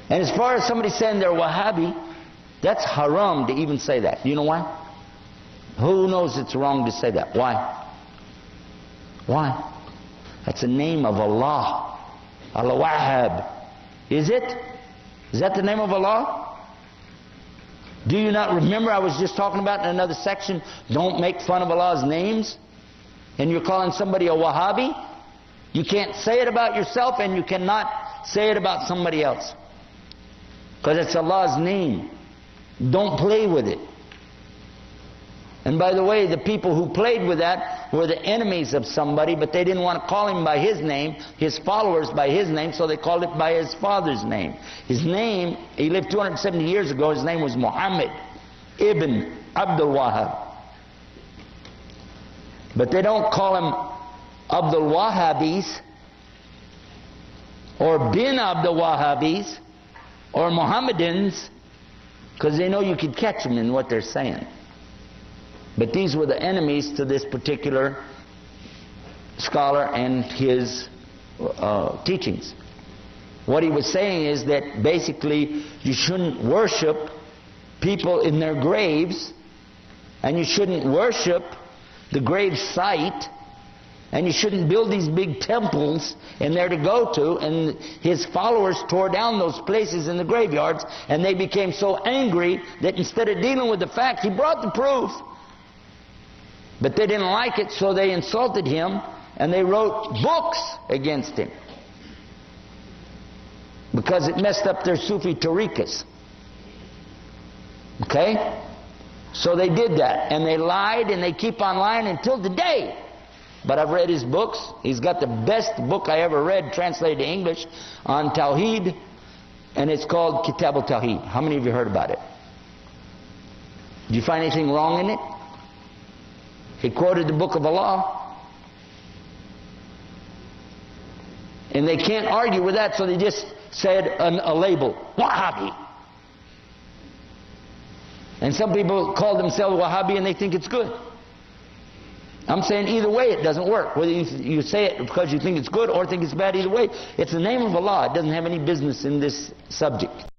And as far as somebody saying they're Wahhabi, that's haram to even say that. Do you know why? Who knows it's wrong to say that? Why? Why? That's the name of Allah. Al-Wahhab. Is it? Is that the name of Allah? Do you not remember I was just talking about in another section, don't make fun of Allah's names? And you're calling somebody a Wahhabi? You can't say it about yourself, and you cannot say it about somebody else. Because it's Allah's name. Don't play with it. And by the way, the people who played with that were the enemies of somebody, but they didn't want to call him by his name, his followers by his name, so they called it by his father's name. His name, he lived 270 years ago, his name was Muhammad ibn Abdul Wahhab. But they don't call him Abdul Wahhabis, or bin Abdul Wahhabis, or Mohammedans, because they know you could catch them in what they're saying. But these were the enemies to this particular scholar and his teachings. What he was saying is that basically you shouldn't worship people in their graves, and you shouldn't worship the grave site, and you shouldn't build these big temples in there to go to. And his followers tore down those places in the graveyards, and they became so angry that instead of dealing with the fact, he brought the proof. But they didn't like it, so they insulted him, and they wrote books against him. Because it messed up their Sufi tariqas. Okay? So they did that, and they lied, and they keep on lying until today. But I've read his books. He's got the best book I ever read, translated to English, on Tawheed, and it's called Kitab al-Tawheed. How many of you heard about it? Did you find anything wrong in it? He quoted the book of Allah. And they can't argue with that, so they just said a label, Wahhabi. And some people call themselves Wahhabi and they think it's good. I'm saying either way it doesn't work. Whether you say it because you think it's good or think it's bad, either way, it's the name of Allah. It doesn't have any business in this subject.